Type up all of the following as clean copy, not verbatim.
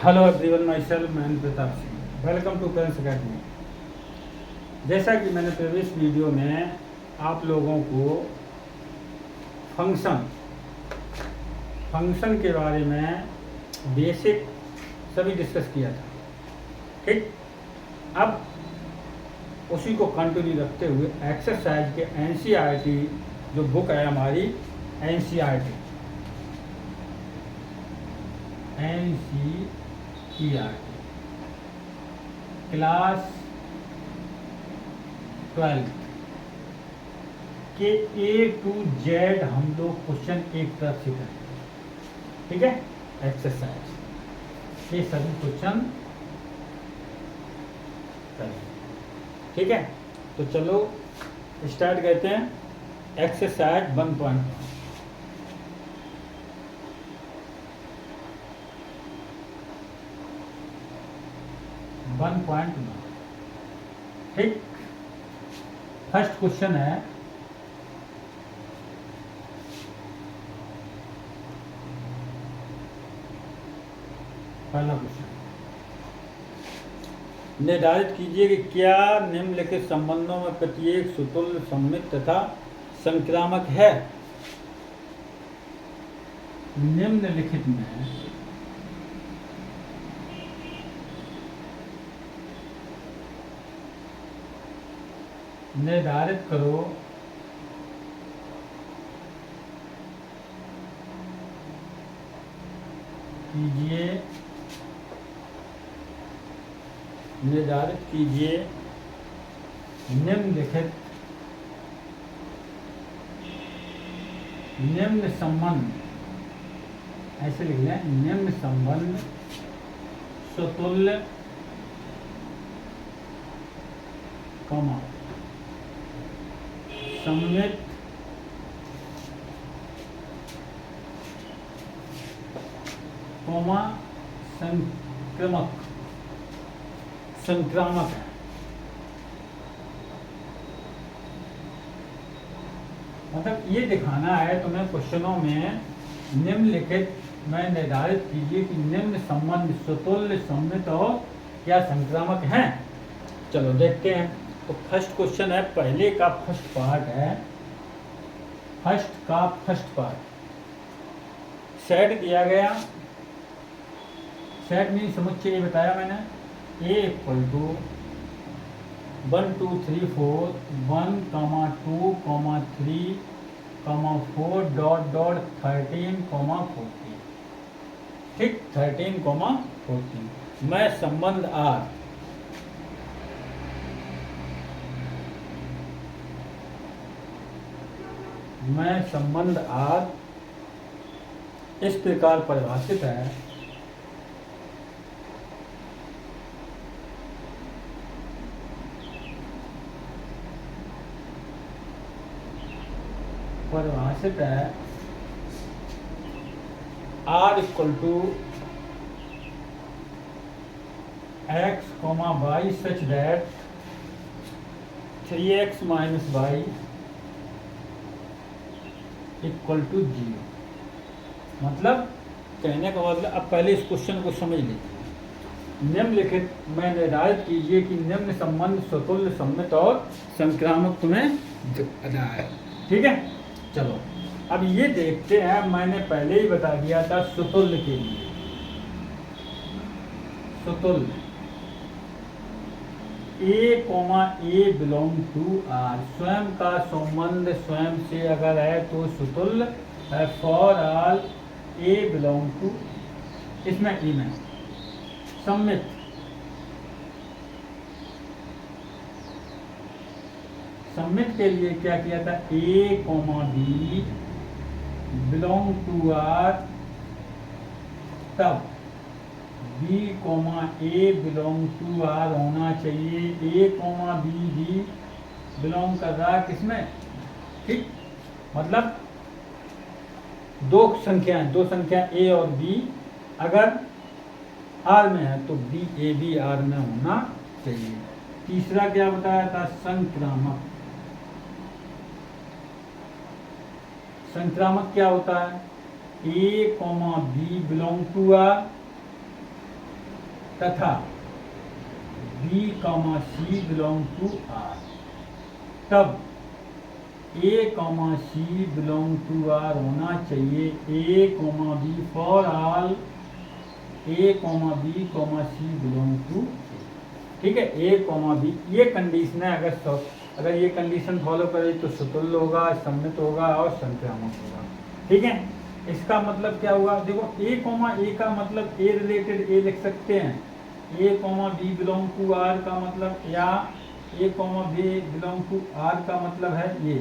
Hello everyone, myself मैं Pratap Singh. Welcome to parents academy. जैसा कि मैंने प्रीवियस वीडियो में आप लोगों को फंक्शन के बारे में बेसिक सभी डिस्कस किया था। ठीक, अब उसी को कंटिन्यू रखते हुए एक्सरसाइज के एनसीईआरटी जो बुक है हमारी एनसीईआरटी क्लास 12 के A to Z हम लोग क्वेश्चन एक तरफ से करेंगे। ठीक है, एक्सरसाइज ये सभी क्वेश्चन करेंगे। ठीक है, तो चलो स्टार्ट करते हैं। एक्सरसाइज 1.1 1.1। ठीक, फर्स्ट क्वेश्चन है पहला क्वेश्चन, निर्धारित कीजिए कि क्या निम्नलिखित संबंधों में प्रत्येक सुतुल्य सममित तथा संक्रामक है। निम्नलिखित में निर्धारित करो कीजिए निर्धारित कीजिए निम्नलिखित निम्न संबंध, ऐसे लिख लें, निम्न संबंध सुतुल्य कमा सममित संक्रामक है। मतलब ये दिखाना है तुम्हें क्वेश्चनों में निम्नलिखित में निर्धारित कीजिए कि निम्न संबंध सुतुल्य सममित और क्या संक्रामक हैं। चलो देखते हैं। तो फर्स्ट क्वेश्चन है, पहले का फर्स्ट पार्ट है, फर्स्ट पार्ट सेट किया गया। सेट मीन समुच्चय ये बताया मैंने, A equal to 1 2 3 4 1, 2, 3, 4 dot dot 13, 14। ठीक, 13, 14 मैं संबंध R इस प्रकार परिभाषित है। R equal to x, y such that 3x minus y equal to 0। मतलब कहने का मतलब, अब पहले इस क्वेश्चन को समझ लीजिए। निम्नलिखित में निर्धारित कीजिए कि निम्न संबंध स्वतुल्य सममित और संक्रामक तुम्हें दिखाना है। ठीक है, चलो अब ये देखते हैं। मैंने पहले ही बता दिया था सुतुल्य के लिए, सुतुल्य A बिलोंग टू R, स्वयं का संबंध स्वयं से अगर है तो सुतुल्य है। For all A belong to, इसमें E में सममित, सममित के लिए क्या किया था, A, B belong to R, तब B, A belong to R होना चाहिए। A, B भी बिलोंग कर रहा है किसमें, ठीक, मतलब दो संख्या A और B अगर R में है तो B, A भी R में होना चाहिए। तीसरा क्या बताया था, संक्रामक। संक्रामक क्या होता है, A, B belong to R, तथा B, C belong to R, तब A, C belong to R होना चाहिए A, B for all A, B, C belong to, ठीक है, A, B ये कंडीशन है। अगर ये कंडीशन फॉलो करे तो सुतुल्य होगा, सम्मित होगा और संक्रामक होगा। ठीक है, इसका मतलब क्या हुआ, देखो A, का मतलब A रिलेटेड A लिख सकते हैं, A, B belong to R का मतलब, या A, B belong to R का मतलब है ये,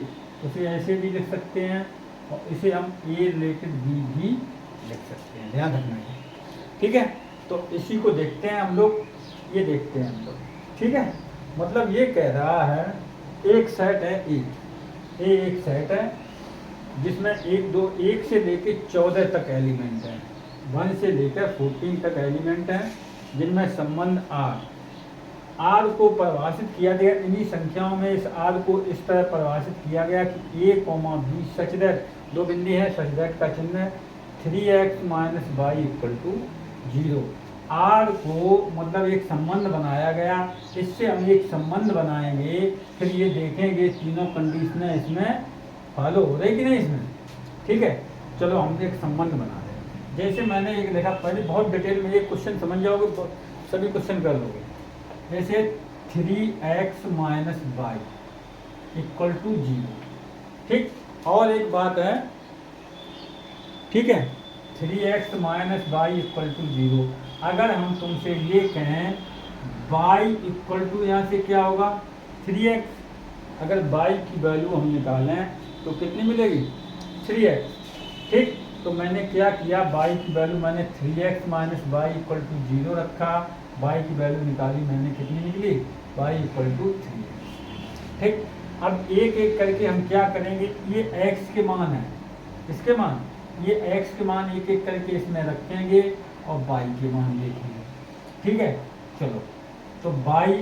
उसे ऐसे भी लिख सकते हैं और इसे हम A रिलेटेड B भी लिख सकते हैं, ध्यान रखना है। ठीक है, तो इसी को देखते हैं हम लोग, ये देखते हैं हम लोग। ठीक है, मतलब ये कह रहा है एक सेट है ए एक सेट है जिसमें 1 से लेकर 14 तक एलिमेंट है, 1 से लेकर 14 तक एलिमेंट है, जिनमें संबंध आर को परिभाषित किया गया। इन्हीं संख्याओं में इस आर को इस तरह परिभाषित किया गया कि A, B सच दैट, दो बिंदी है, सच दैट का चिन्ह 3x - y = 0। आर को मतलब एक संबंध बनाया गया, इससे हम एक संबंध बनाएंगे, फिर ये देखेंगे तीनों कंडीशनें इसमें फॉलो हो रही कि नहीं इसमें। ठीक है, चलो हम एक संबंध बना रहे हैं। जैसे मैंने एक लिखा, पहले बहुत डिटेल में ये क्वेश्चन समझ जाओगे तो सभी क्वेश्चन कर लोगे। जैसे 3x - y = 0। ठीक, और एक बात है, ठीक है, 3x - y = 0। अगर हम तुमसे ये कहें y = यहाँ से क्या होगा 3x, अगर y की वैल्यू हम निकालें तो कितनी मिलेगी 3x। ठीक, तो मैंने क्या किया, y की वैल्यू मैंने 3x - y = 0 रखा, y की वैल्यू निकाली मैंने, कितनी निकली y = 3x। ठीक, अब एक एक करके हम क्या करेंगे, ये x के मान है, इसके मान, ये x के मान एक एक करके इसमें रखेंगे और y के मान देखेंगे। ठीक है, चलो, तो y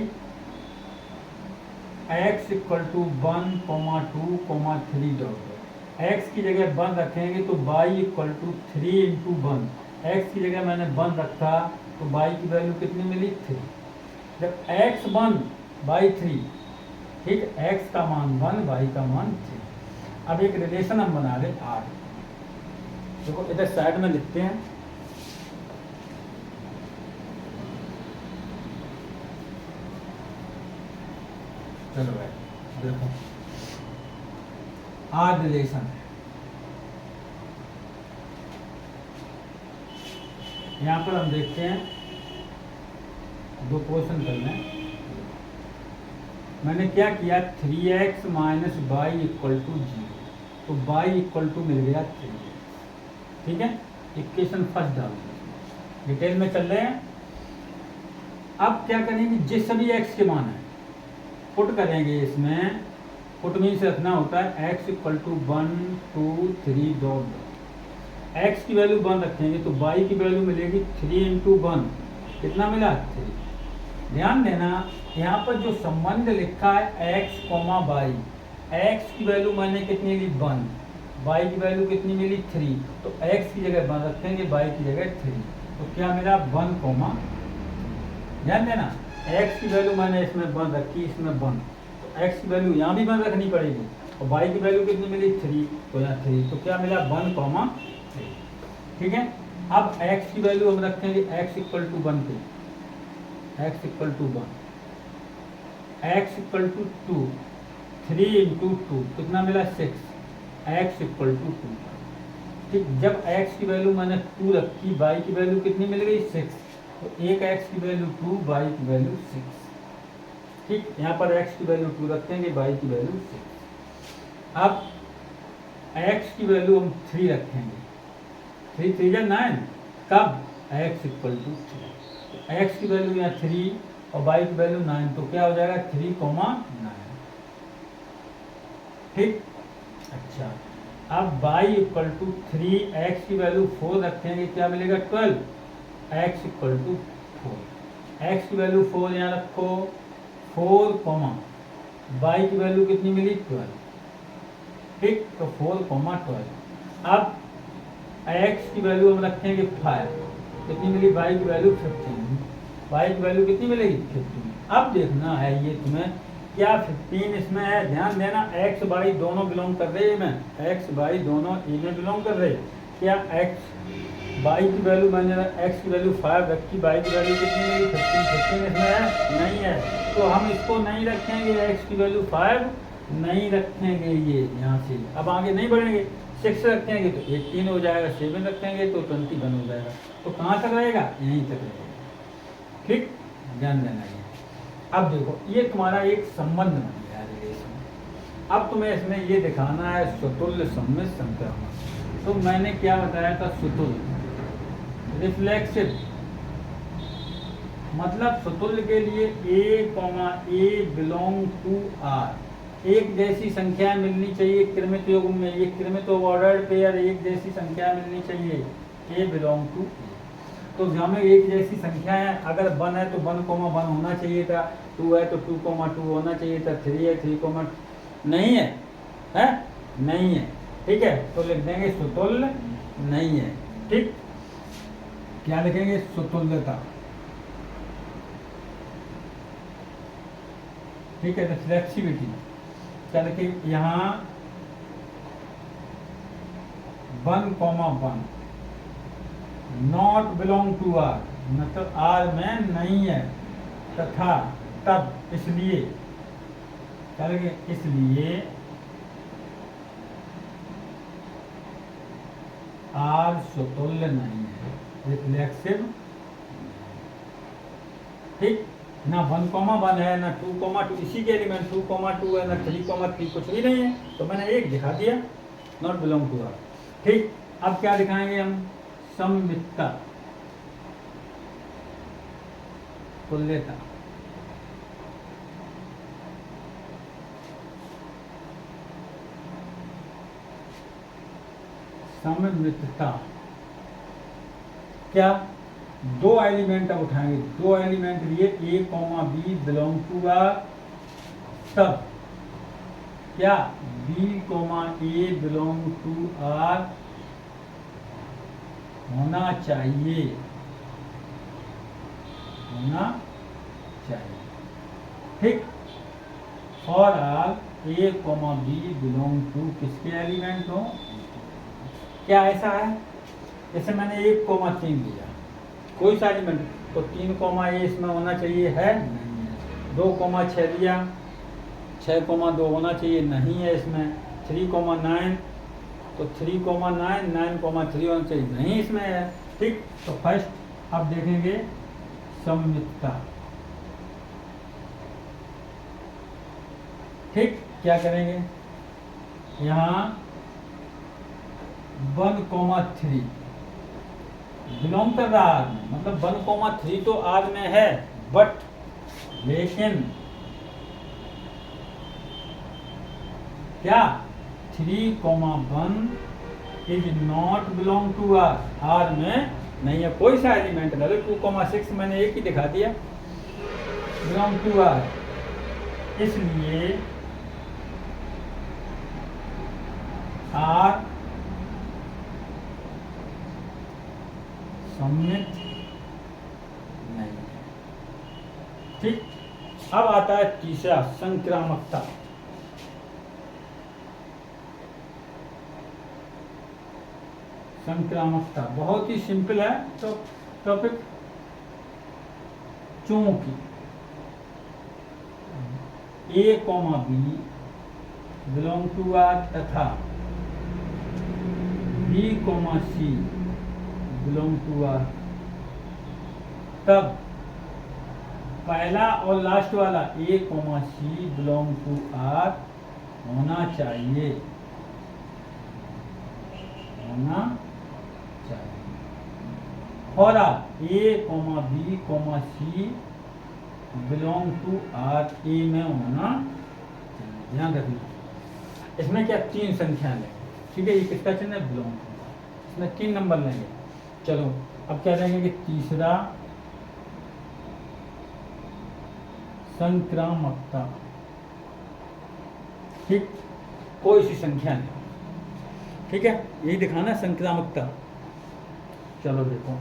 x = 1, 2, 3 डॉट, x की जगह 1 रखेंगे तो y = 3 × 1, x की जगह मैंने 1 रखा तो y की वैल्यू कितनी मिली 3। जब x 1 y 3, ठीक, x का मान 1 y का मान 3। अब एक रिलेशन हम बना रहे R, देखो इधर साइड में लिखते हैं, चलो भाई देखो आर रिलेशन, यहाँ पर हम देखते हैं दो क्वेश्चन करना है। मैंने क्या किया 3x - y = 0, तो y = मिल गया 3। ठीक है, इक्वेशन फर्स्ट डाल डिटेल में चल रहे हैं। अब क्या करेंगे, जिस सभी x के मान है पुट करेंगे इसमें, पुट मीन्स रखना होता है x = 1, 2, 3 डॉट, x की वैल्यू 1 रखेंगे तो y की वैल्यू मिलेगी 3 × 1, कितना मिला 3। ध्यान देना यहाँ पर जो संबंध लिखा है x, y, x की वैल्यू मैंने कितनी ली 1, y की वैल्यू कितनी मिली 3, तो x की जगह 1 रखेंगे, y की जगह 3, तो क्या मिला 1, ध्यान देना x की वैल्यू मैंने इसमें 1 रखी, इसमें 1, तो x की वैल्यू यहाँ भी 1 रखनी पड़ेगी, और y की वैल्यू कितनी मिली 3, तो यहाँ 3, तो क्या मिला 1, 3। ठीक है, अब x की वैल्यू हम रखेंगे x = 1 पे, x = 1, x = 2, 3 × 2 कितना मिला 6, x = 2। ठीक, जब x की वैल्यू मैंने 2 रखी, y की वैल्यू कितनी मिल गई 6, तो एक x की वैल्यू 2, y की वैल्यू 6। ठीक, यहाँ पर x की वैल्यू 2 रखेंगे, y की वैल्यू 6। अब x की वैल्यू हम 3 रखेंगे, 3 3 9, कब x = 3, x की वैल्यू यहाँ 3 और y की वैल्यू 9, तो क्या हो जाएगा 3, 9। ठीक, अच्छा, अब y = 3, x की वैल्यू 4 रखेंगे, क्या मिलेगा 12, x = 4, x की वैल्यू 4 यहाँ रखो, 4, y की वैल्यू कितनी मिली 12। ठीक, तो 4, 12। अब x की वैल्यू हम रखेंगे 5, कितनी मिली y की वैल्यू 15, y की वैल्यू कितनी मिलेगी 15। अब देखना है ये तुम्हें क्या 15 इसमें है, ध्यान देना x y दोनों बिलोंग कर रहे हैं, में x y दोनों ए में बिलोंग कर रहे हैं। क्या x y की वैल्यू मैंने x की वैल्यू 5 रखी, y की वैल्यू कितनी मिली 15 इसमें है नहीं है, तो हम इसको नहीं रखेंगे, x की वैल्यू 5 नहीं रखेंगे ये यहाँ से, अब आगे नहीं बढ़ेंगे। 6 रखेंगे तो 18 हो जाएगा, 7 रखेंगे तो 21 हो जाएगा, तो कहाँ तक रहेगा यहीं तक रहेगा। ठीक, ध्यान देना ये। अब देखो ये तुम्हारा एक संबंध बन गया रिलेशन। अब तुम्हें इसमें ये दिखाना है सुतुल्य सम्मित संक्रामक। तो मैंने क्या बताया था, सुतुल्य रिफ्लेक्सिव, मतलब सुतुल्य के लिए a बिलोंग टू r, एक जैसी संख्या मिलनी चाहिए क्रमित युग्म में, ये क्रमित ऑर्डर्ड पेयर एक जैसी संख्या मिलनी चाहिए, a बिलोंग टू। तो हमें एक जैसी संख्या है, अगर 1 है तो 1, 1 होना चाहिए था, 2 है तो 2, 2 होना चाहिए था, 3 है 3, नहीं है, है नहीं है। ठीक है, तो लिख देंगे सुतुल्य नहीं है। ठीक, क्या लिखेंगे, सुतुल्यता। ठीक है, रिफ्लेक्सिविटी क्या लिखे यहाँ 1, 1 नॉट बिलोंग टू आर, मतलब आर में नहीं है, तथा तब इसलिए क्या लिखे, इसलिए आर सुतुल्य नहीं है, रिफ्लेक्सिव। ठीक, ना 1, 1 है, ना 2, 2, इसी के एलिमेंट 2, 2 है, ना 3, 3 कुछ भी नहीं है, तो मैंने एक दिखा दिया, नॉट बिलोंग टू आर। ठीक, अब क्या दिखाएंगे हम, सममितता, तुल्यता। सममितता क्या, 2 एलिमेंट अब उठाएंगे, 2 एलिमेंट लिए a, b belong to R, तब क्या b, a belong to R होना चाहिए, होना चाहिए। ठीक, और R a, b belong to किसके एलिमेंट हो, क्या ऐसा है, जैसे मैंने 1, 3 लिया, कोई सा एलिमेंट, तो 3, a इसमें होना चाहिए, है नहीं है। 2, 6 लिया, 6, 2 होना चाहिए, नहीं है इसमें। 3, 9 तो 3, 9, 9, 3 होना चाहिए, नहीं इसमें है। ठीक, तो फर्स्ट अब देखेंगे सममितता। ठीक, क्या करेंगे, यहाँ 1, 3 बिलोंग कर रहा आर में, मतलब 1, 3 तो आर में है, बट लेकिन क्या 3, 1 is not belong to R, R में नहीं है कोई सा एलिमेंट, मतलब 2, 6 मैंने एक ही दिखा दिया बिलोंग टू आर, इसलिए आर सममित नहीं है। ठीक, अब आता है तीसरा, संक्रामकता। संक्रामकता बहुत ही सिंपल है, तो टॉपिक, चूंकि a, b belong to R तथा b, c belong to R, तब पहला और लास्ट वाला a, c belong to R होना चाहिए, होना चाहिए। और a, b, c belong to R, A में होना चाहिए, ध्यान रखना। इसमें क्या 3 संख्या लेंगे, ठीक है, ये किसका चिन्ह है, बिलोंग टू, इसमें 3 नंबर लेंगे। चलो अब क्या लेंगे कि तीसरा संक्रामकता। ठीक, कोई सी संख्या नहीं, ठीक है, यही दिखाना संक्रामकता। चलो देखो,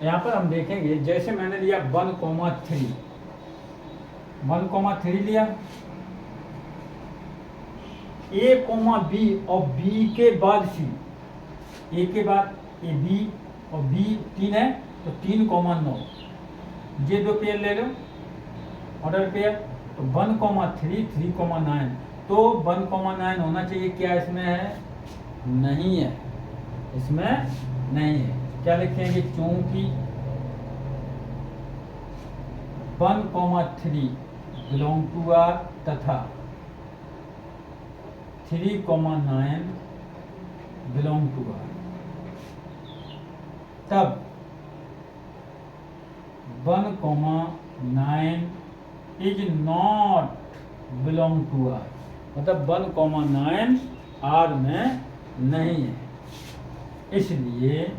यहाँ पर हम देखेंगे, जैसे मैंने लिया 1,3, 1,3 लिया, A, B और B के बाद C, A के बाद A, B और B 3 है तो 3,9, ये दो पेयर ले लो ऑर्डर पेयर, तो 1,3, 3,9, तो 1,9 होना चाहिए, क्या इसमें है? नहीं है, इसमें नहीं है। क्या लिखेंगे? क्योंकि 1,3 बिलोंग टू R तथा 3,9 बिलोंग टू R, तब 1,9 is not belong to R, मतलब 1,9 R में नहीं है, इसलिए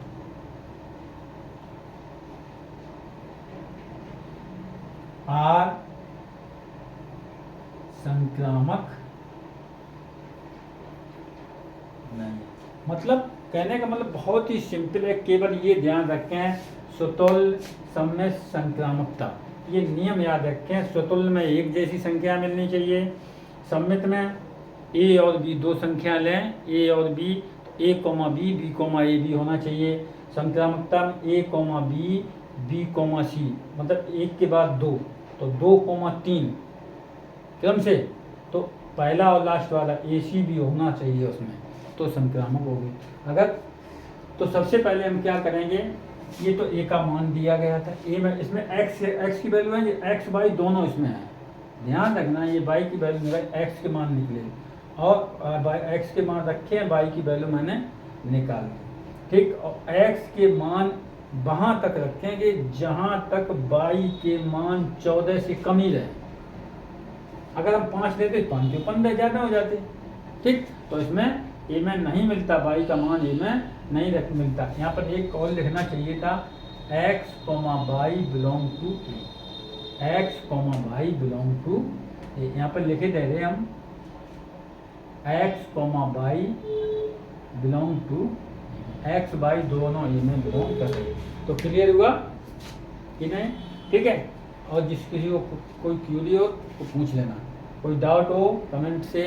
R संक्रामक नहीं। मतलब कहने का मतलब बहुत ही सिंपल है, केवल ये ध्यान रखें, स्वतुल्य समय संक्रामकता, ये नियम याद रखें। स्वतुल्य में एक जैसी संख्या मिलनी चाहिए, सम्मित में A और B दो संख्या लें, A और B, A, B, B, A, B होना चाहिए। संक्रामकता में A, B, B, C, मतलब एक के बाद दो, तो 2,3 क्रम से, तो पहला और लास्ट वाला AC भी होना चाहिए उसमें, तो संक्रामक होगी। अगर तो सबसे पहले हम क्या करेंगे, ये तो A का मान दिया गया था, A में इसमें x की वैल्यू है, ये x, y दोनों इसमें है, ध्यान रखना, ये y की वैल्यू मेरा x के मान निकले, और x के मान रखे हैं, y की वैल्यू मैंने निकाल दी, ठीक। और x के मान वहाँ तक रखेंगे जहाँ तक y के मान 14 से कम ही रहे। अगर हम 5 लेते तो 5 के 15 ज़्यादा हो जाते, ठीक। तो इसमें ए में नहीं मिलता, y का मान ए में नहीं मिलता। यहाँ पर एक और लिखना चाहिए था, x, y belong to A, x, y belong to A, यहाँ पर लिखे दे रहे हम x, y belong to, x, y दोनों ए में बिलोंग कर रहे। तो क्लियर हुआ कि नहीं? ठीक है। और जिस किसी को कोई क्यूरी हो तो पूछ लेना, कोई डाउट हो कमेंट से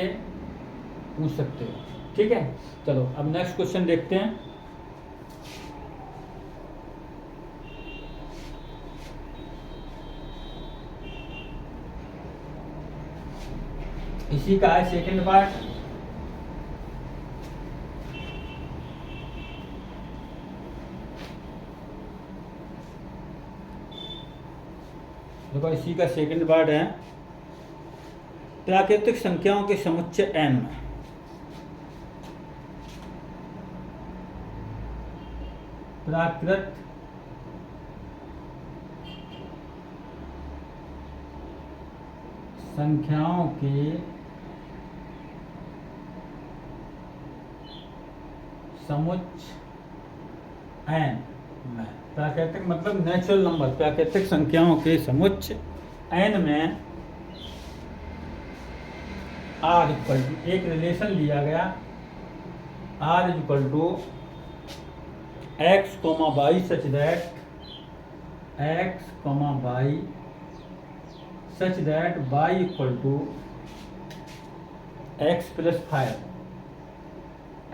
पूछ सकते हो, ठीक है। चलो अब नेक्स्ट क्वेश्चन देखते हैं। इसी का है सेकंड पार्ट। देखो इसी का सेकंड पार्ट है, प्राकृतिक संख्याओं के समुच्चय n में प्राकृत संख्याओं के समुच्चय n में, प्राकृतिक मतलब नेचुरल नंबर, प्राकृतिक संख्याओं के समुच्चय n में r इक्वल टू, एक रिलेशन लिया गया, r equal to x, y such that x, y such that y equal to x plus 5,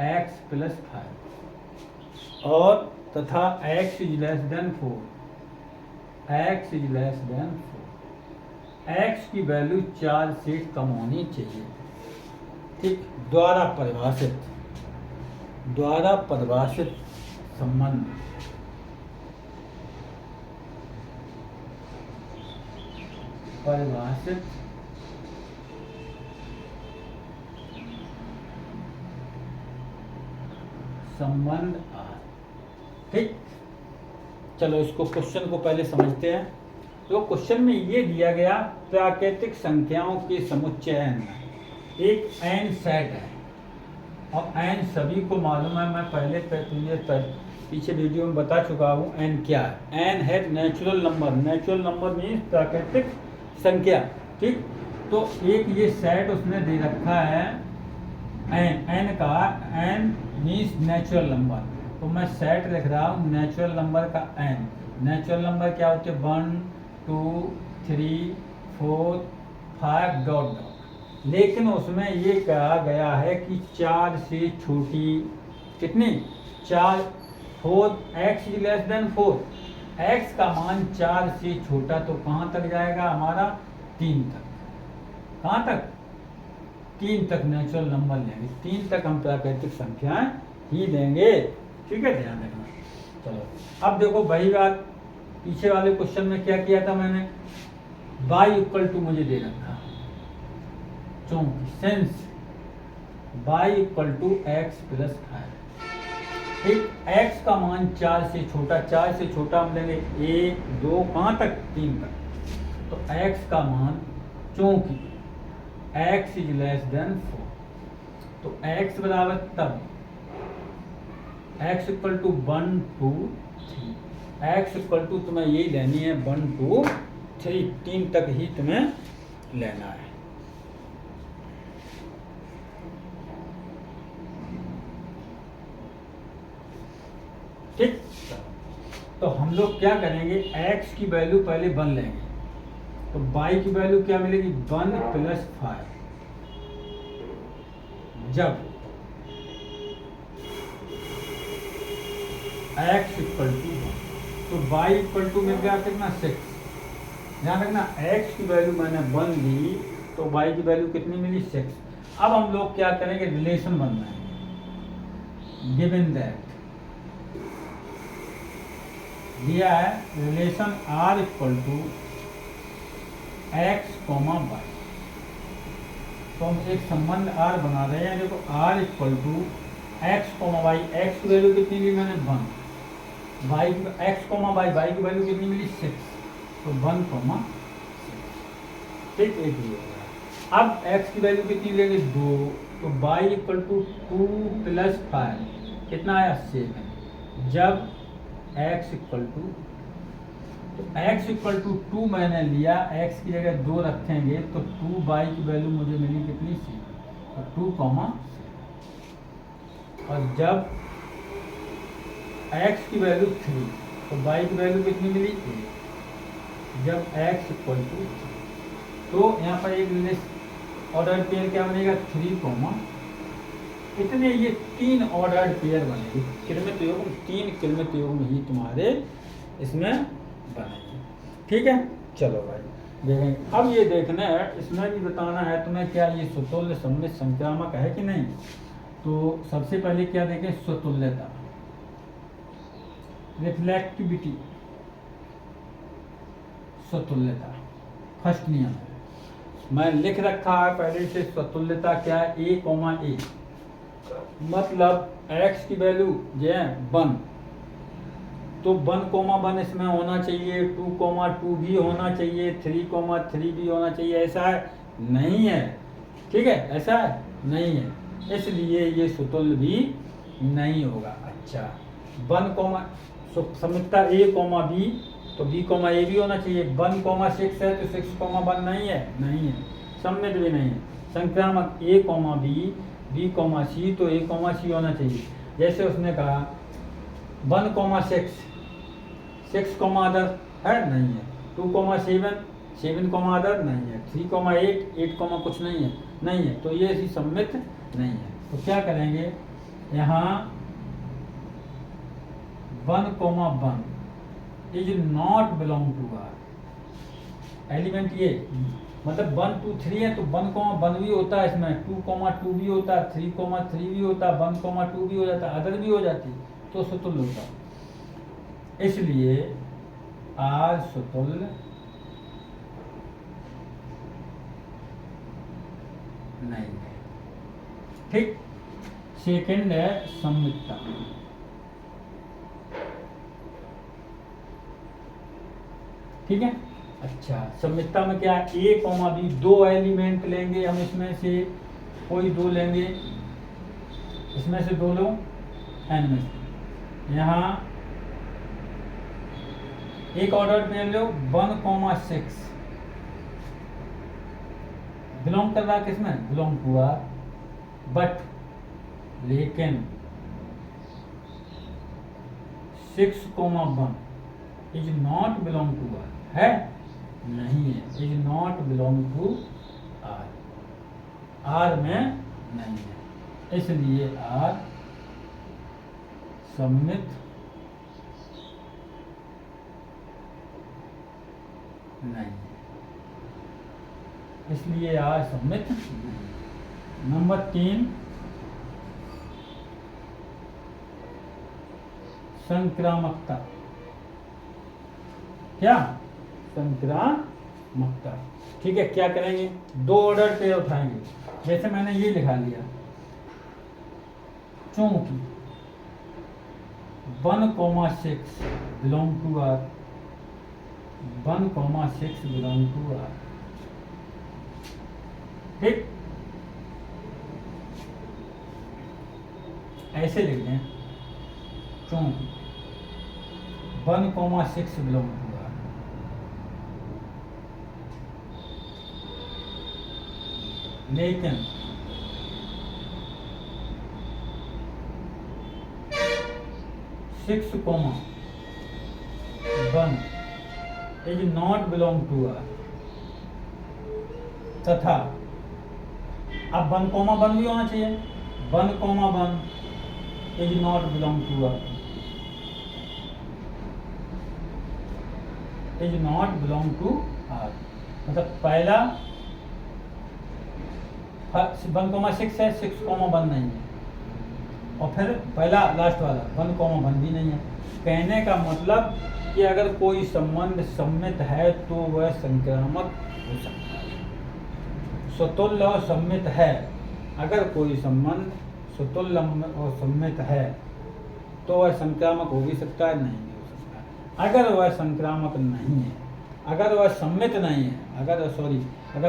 x plus 5, और तथा x is less than 4, x is less than 4, x की value 4 से कम होनी चाहिए, ठीक। द्वारा परिभाषित संबंध, परिभाषित संबंध आर, ठीक। चलो इसको क्वेश्चन को पहले समझते हैं। तो क्वेश्चन में ये दिया गया, प्राकृतिक संख्याओं के समुच्चय n, एक n सेट है और n सभी को मालूम है, मैं पहले पीछे वीडियो में बता चुका हूँ n क्या है। n है natural number, natural number means प्राकृतिक संख्या, ठीक। तो एक ये सेट उसने दे रखा है n का, n मीन्स नेचुरल नंबर, तो मैं सेट लिख रहा हूँ नेचुरल नंबर का n, नेचुरल नंबर क्या होते हैं? 1 2 3 4 5 डॉट डॉट। लेकिन उसमें ये कहा गया है कि 4 से छोटी कितनी? 4 4 x is less than 4। x का मान 4 से छोटा तो कहाँ तक जाएगा हमारा? 3 तक। कहाँ तक? 3 तक नेचुरल नंबर लेंगे, 3 तक हम प्राकृतिक संख्याएं ही लेंगे। ठीक है, ध्यान रखना। चलो अब देखो वही बात, पीछे वाले क्वेश्चन में क्या किया था मैंने? y इक्वल टू मुझे दे रखा, चूंकि since y equal to x plus 5। ठीक, x का मान 4 से छोटा, 4 से छोटा हम लेंगे 1 2 कहाँ तक? 3 तक। तो x का मान चूंकि x इज लेस देन 4, तो x बराबर तब x equal to 1 2 3। x equal to तुम्हें यही लेनी है 1 2 3, 3 तक ही तुम्हें लेना है। ठीक, तो हम लोग क्या करेंगे? x की वैल्यू पहले 1 लेंगे, तो y की वैल्यू क्या मिलेगी? 1 प्लस 5। जब x इक्वल टू 1, तो y इक्वल टू मिल गया कितना? 6। ध्यान रखना, x की वैल्यू मैंने 1 ली तो y की वैल्यू कितनी मिली? 6। अब हम लोग क्या करेंगे? रिलेशन बनाएंगे। गिवन दैट दिया है relation r equal to x comma y, तो हम एक संबंध r बना रहे हैं। देखो r equal to x comma y, x की वैल्यू कितनी ली मैंने? 1। y x comma y, y की वैल्यू कितनी मिली? 6, तो 1 कॉमा 6। ठीक, एक ही हो गया। अब x की वैल्यू कितनी लेंगे? 2, तो y इक्वल टू 2 प्लस 5 कितना आया? 7। जब x इक्वल टू, तो x इक्वल टू 2 मैंने लिया, x की जगह 2 रखेंगे तो 2y की वैल्यू मुझे मिली कितनी? 7, और 2 कॉमा। और जब x की वैल्यू 3 तो y की वैल्यू कितनी मिली? 8। जब x इक्वल टू, तो यहाँ पर एक ऑर्डर पेयर क्या बनेगा? 3 कॉमा इतने, ये 3 ऑर्डर्ड पेयर बनेगी। किरमित युग्म 3 किरमित युग्म ही तुम्हारे इसमें बनेगी। ठीक है, चलो भाई देखेंगे। अब ये देखना है, इसमें भी बताना है तुम्हें क्या ये स्वतुल्य सममित संक्रामक है कि नहीं। तो सबसे पहले क्या देखें? स्वतुल्यता, रिफ्लेक्टिविटी, स्वतुल्यता फर्स्ट नियम है। मैं लिख रखा है पहले से, स्वतुल्यता क्या है? a कॉमा ए, मतलब x की वैल्यू जो है 1, तो 1 कॉमा 1 इसमें होना चाहिए, 2 कॉमा 2 भी होना चाहिए, 3 कॉमा 3 भी होना चाहिए। ऐसा है? नहीं है। ठीक है, ऐसा है? नहीं है, इसलिए ये स्वतुल्य भी नहीं होगा। अच्छा, 1 कॉमा सममितता a कॉमा b, तो b कॉमा a भी होना चाहिए। 1 कॉमा 6 है तो 6 कॉमा 1 नहीं है, नहीं है। सममित भी नहीं है। संक्रामक a comma b, b comma c, तो a कॉमा c होना चाहिए। जैसे उसने कहा 1 कॉमा 6, 6 कॉमा अदर है, नहीं है। 2 कॉमा 7, 7 कॉमा अदर नहीं है। 3 कॉमा 8, 8 कॉमा कुछ नहीं है, नहीं है। तो ये इसी सम्मित नहीं है। तो क्या करेंगे यहाँ? 1 comma 1 is not belong to R. Element ये मतलब 1 2 3 है, तो 1 कॉमा 1 भी होता है इसमें, 2 कॉमा 2 भी होता है, 3 कॉमा 3 भी होता है, 1 कॉमा 2 भी हो जाता है, अदर भी हो जाती, तो स्वतुल्य होता। इसलिए आर स्वतुल्य नहीं है। ठीक, सेकंड है सम्मितता। ठीक है, अच्छा, सम्मितता में क्या है? a कॉमा बी, 2 एलिमेंट लेंगे हम, इसमें से कोई 2 लेंगे, इसमें से 2 लो, n में से। यहाँ एक ऑर्डर पेयर लो 1 कॉमा 6, बिलोंग कर रहा है किसमें? Belong to are. बट लेकिन 6 comma 1 is not belong to R, है नहीं है, is not belong to R, R में नहीं है, इसलिए आर सम्मित नहीं है, इसलिए आर सम्मित नहीं। नंबर 3, संक्रामकता। क्या? संक्रामकता। ठीक है, क्या करेंगे? 2 ऑर्डर पे उठाएंगे। जैसे मैंने ये लिखा लिया, चूंकि 1,6 belong to R, 1,6 belong to R, ठीक, ऐसे लिख दें, चूंकि 1,6 बिलोंग टू आर, लेकिन 6,1 is not belong to R, तथा अब 1,1 भी होना चाहिए, 1,1 is not belong to R, is not belong to R, मतलब पहला 1,6 है, 6,1 नहीं है, और फिर पहला लास्ट वाला 1,1 भी नहीं है। कहने का मतलब कि अगर कोई संबंध सम्मित है तो वह संक्रामक हो सकता है। स्वतुल्य और सम्मित है, अगर कोई संबंध स्वतुल्य और सम्मित है तो वह संक्रामक हो भी सकता है, नहीं भी हो सकता है। अगर वह संक्रामक नहीं है, अगर वह सम्मित नहीं है, अगर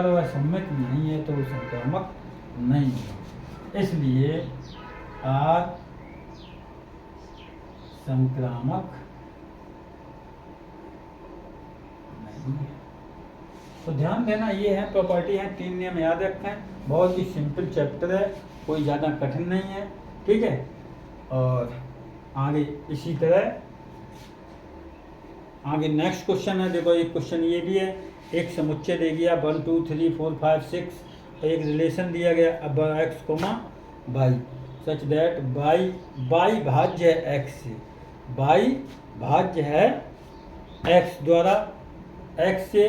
वह सम्मित नहीं है तो वह संक्रामक नहीं है। इसलिए आर संक्रामक नहीं है। तो ध्यान देना, ये है प्रॉपर्टी है, 3 नियम याद रखें। बहुत ही सिंपल चैप्टर है, कोई ज़्यादा कठिन नहीं है, ठीक है। और आगे इसी तरह आगे नेक्स्ट क्वेश्चन है, देखो एक क्वेश्चन ये भी है, एक समुच्चय दे दिया 1 2 3 4 5 6, और एक रिलेशन दिया गया अब x, y such that y भाज्य है x से, y भाज्य है x द्वारा, x से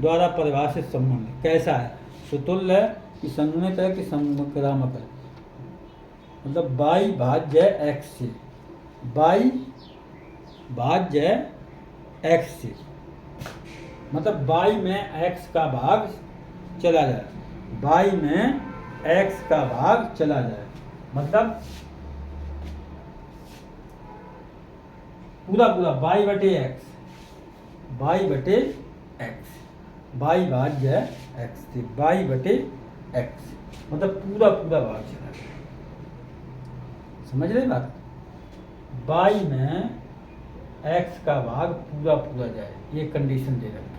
द्वारा परिभाषित संबंध कैसा है? स्वतुल्य है कि संगत है कि संक्रामक है? मतलब y भाज्य है x से, y भाज्य है x से, मतलब y में x का भाग चला जाए, y में x का भाग चला जाए, मतलब पूरा y बटे x, y बटे x, y भाज्य है x से, y बटे x, मतलब पूरा भाग चला जाए। समझ रहे बात? y में x का भाग पूरा जाए, ये कंडीशन दे रखी है।